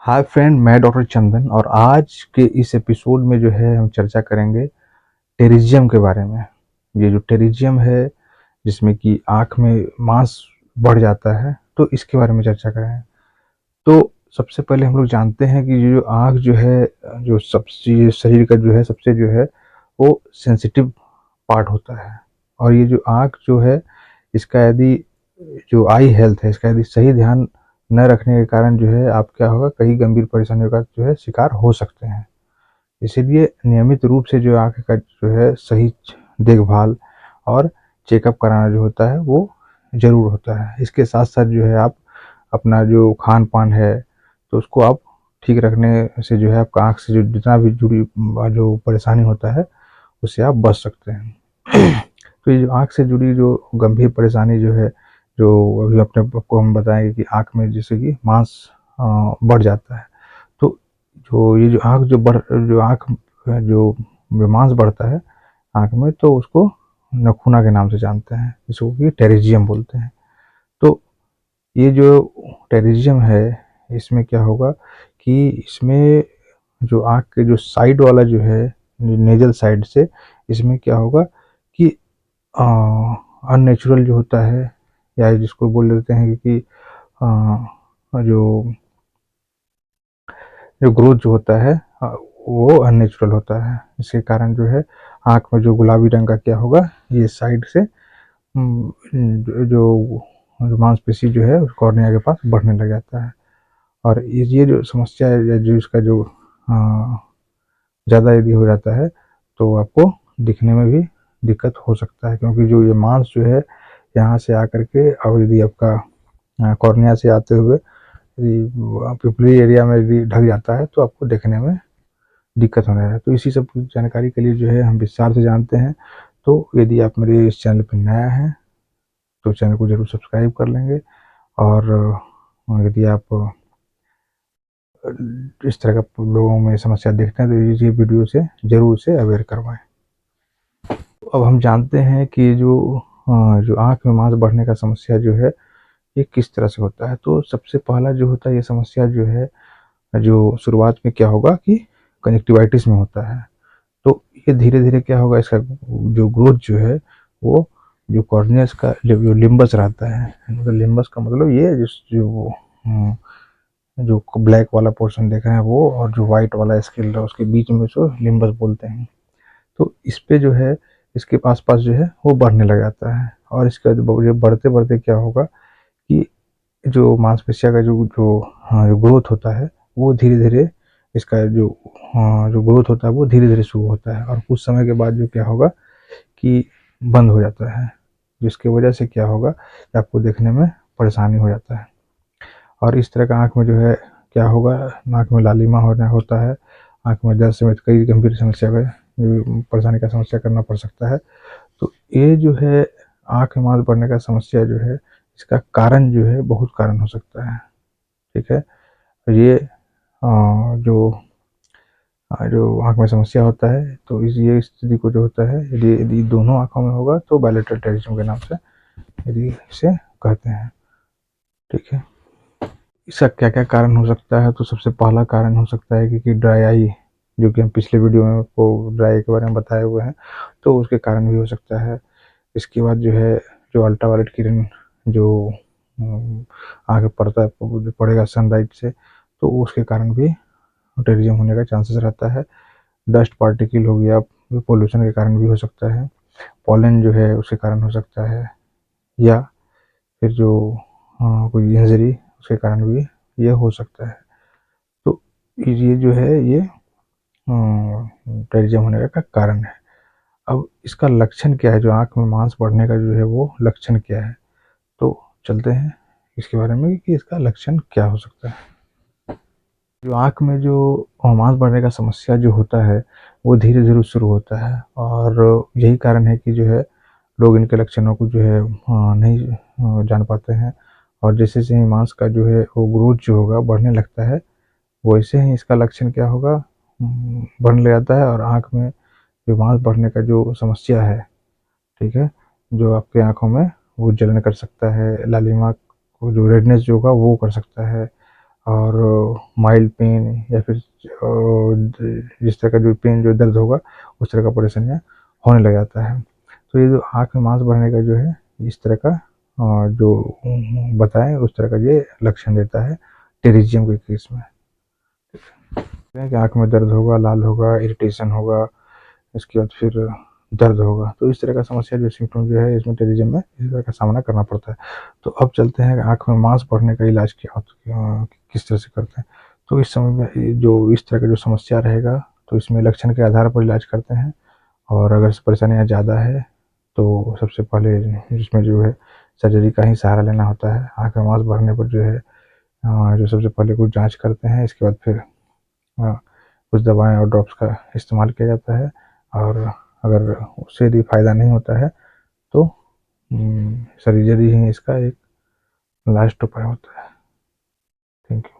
Hi friend, मैं doctor चंदन और आज के इस एपिसोड में जो है हम चर्चा करेंगे टेरिजियम के बारे में। ये जो टेरिजियम है जिसमें कि आँख में मांस बढ़ जाता है, तो इसके बारे में चर्चा करें। तो सबसे पहले हम लोग जानते हैं कि ये जो आँख जो है, जो सबसे शरीर का जो है सबसे जो है वो सेंसिटिव पार्ट होता है। और ये जो आँख जो है, इसका यदि जो आई हेल्थ है, इसका यदि सही ध्यान न रखने के कारण जो है आप क्या होगा, कई गंभीर परेशानियों का जो है शिकार हो सकते हैं। इसीलिए नियमित रूप से जो आँख का जो है सही देखभाल और चेकअप कराना जो होता है वो ज़रूर होता है। इसके साथ-साथ जो है आप अपना जो खान-पान है, तो उसको आप ठीक रखने से जो है आपका आँख से जो जितना भी जुड़ी जो परेशानी होता है, उससे आप बच सकते हैं। तो ये जो आँख से जुड़ी जो गंभीर परेशानी जो है, जो अभी अपने आपको हम बताएँगे कि आँख में जैसे कि मांस बढ़ जाता है। तो जो ये जो आँख जो बढ़ जो आँख जो जो मांस बढ़ता है आँख में, तो उसको नखूना के नाम से जानते हैं, जिसको कि टेरिजियम बोलते हैं। तो ये जो टेरिजियम है, इसमें क्या होगा कि इसमें जो आँख के जो साइड वाला जो है, नेज़ल साइड से इसमें क्या होगा कि अननेचुरल जो होता है, या जिसको बोल देते हैं कि जो जो ग्रोथ जो होता है वो अननेचुरल होता है। इसके कारण जो है आँख में जो गुलाबी रंग का क्या होगा, ये साइड से जो जो मांसपेशी जो है कॉर्निया के पास बढ़ने लग जाता है। और ये जो समस्या है, या जो इसका जो ज़्यादा यदि हो जाता है, तो आपको दिखने में भी दिक्कत हो सकता है, क्योंकि जो ये मांस जो है यहाँ से आकर के, और यदि आपका कॉर्निया से आते हुए यदि पिपली एरिया में यदि ढक जाता है, तो आपको देखने में दिक्कत होने लगता है। तो इसी सब जानकारी के लिए जो है हम विस्तार से जानते हैं। तो यदि आप मेरे इस चैनल पर नया हैं, तो चैनल को ज़रूर सब्सक्राइब कर लेंगे। और यदि आप इस तरह का लोगों में समस्या देखते हैं, तो ये वीडियो से ज़रूर से अवेयर करवाएं। अब हम जानते हैं कि जो आँख में मांस बढ़ने का समस्या जो है, ये किस तरह से होता है। तो सबसे पहला जो होता है, ये समस्या जो है, जो शुरुआत में क्या होगा कि कंजक्टिवाइटिस में होता है। तो ये धीरे-धीरे क्या होगा, इसका जो ग्रोथ जो है वो जो कॉर्नियस का जो लिम्बस रहता है, मतलब लिम्बस का मतलब ये जो ब्लैक वाला पोर्शन देख रहे हैं वो, और जो व्हाइट वाला स्केल है उसके बीच में जो लिम्बस बोलते हैं। तो इस पे जो है, इसके पास-पास जो है वो बढ़ने लग जाता है। और इसका जो बढ़ते-बढ़ते क्या होगा कि जो मांसपेशियों का जो ग्रोथ होता है, वो धीरे-धीरे इसका जो ग्रोथ होता है वो धीरे-धीरे शुरू होता है, और कुछ समय के बाद जो क्या होगा कि बंद हो जाता है, जिसकी वजह से क्या होगा कि आपको देखने में परेशानी हो जाता है। और इस तरह का आँख में जो है क्या होगा, नाक में लालिमा होना होता है, आँख में दर्द समेत कई गंभीर समस्या में परेशानी का समस्या करना पड़ सकता है। तो ये जो है आँख में मांस बढ़ने का समस्या जो है, इसका कारण जो है बहुत कारण हो सकता है। ठीक है? ये जो जो आँख में समस्या होता है, तो ये स्थिति को जो होता है, यदि यदि दोनों आँखों में होगा, तो बायलैटरल टेरिज्म के नाम से यदि इसे कहते हैं। ठीक है? इसका क्या-क्या कारण हो सकता है, तो सबसे पहला कारण हो सकता है कि ड्राई आई, जो कि हम पिछले वीडियो में आपको ड्राई आई के बारे में बताए हुए हैं, तो उसके कारण भी हो सकता है। इसके बाद जो है, जो अल्ट्रावायलेट किरण जो आँख पे पड़ता है, जो पड़ेगा सनलाइट से, तो उसके कारण भी टेरिज्म होने का चांसेस रहता है। डस्ट पार्टिकल हो गया, पोल्यूशन के कारण भी हो सकता है। पॉलन जो है उसके कारण हो सकता है, या फिर जो कोई इंजरी उसके कारण भी ये हो सकता है। तो ये जो है ये टेरिज्म होने का कारण है। अब इसका लक्षण क्या है, जो आँख में मांस बढ़ने का जो है वो लक्षण क्या है, तो चलते हैं इसके बारे में कि इसका लक्षण क्या हो सकता है। जो आँख में जो मांस बढ़ने का समस्या जो होता है, वो धीरे-धीरे शुरू होता है, और यही कारण है कि जो है लोग इनके लक्षणों को जो है नहीं जान पाते हैं। और जैसे-जैसे ही मांस का जो है वो ग्रोथ जो होगा बढ़ने लगता है, वैसे ही इसका लक्षण क्या होगा, बढ़ने लग जाता है, और आँख में जो मांस बढ़ने का जो समस्या है, ठीक है, जो आपकी आँखों में वो जलन कर सकता है, लालिमा को जो रेडनेस जो होगा वो कर सकता है, और माइल्ड पेन या फिर जिस तरह का जो पेन जो दर्द होगा उस तरह का परेशानियाँ होने लग जाता है। तो ये जो आँख में मांस बढ़ने का जो है इस तरह का जो बताएं उस तरह का ये लक्षण देता है टेरिजियम के केस में। कि आँख में दर्द होगा, लाल होगा, इरिटेशन होगा, इसके बाद फिर दर्द होगा। तो इस तरह का समस्या जो सिम्टम जो है इसमें टेरिज्म में इस तरह का सामना करना पड़ता है। तो अब चलते हैं आँख में मांस बढ़ने का इलाज किस तरह से करते हैं। तो इस समय में जो इस तरह का जो समस्या रहेगा तो इसमें लक्षण के आधार पर इलाज करते हैं, और अगर परेशानियाँ ज़्यादा है तो सबसे पहले इसमें जो है सर्जरी का ही सहारा लेना होता है। आँख में मांस बढ़ने पर जो है जो सबसे पहले कुछ जाँच करते हैं, इसके बाद फिर कुछ दवाएँ और ड्रॉप्स का इस्तेमाल किया जाता है, और अगर उससे यदि फ़ायदा नहीं होता है तो सर्जरी ही इसका एक लास्ट उपाय होता है। Thank you.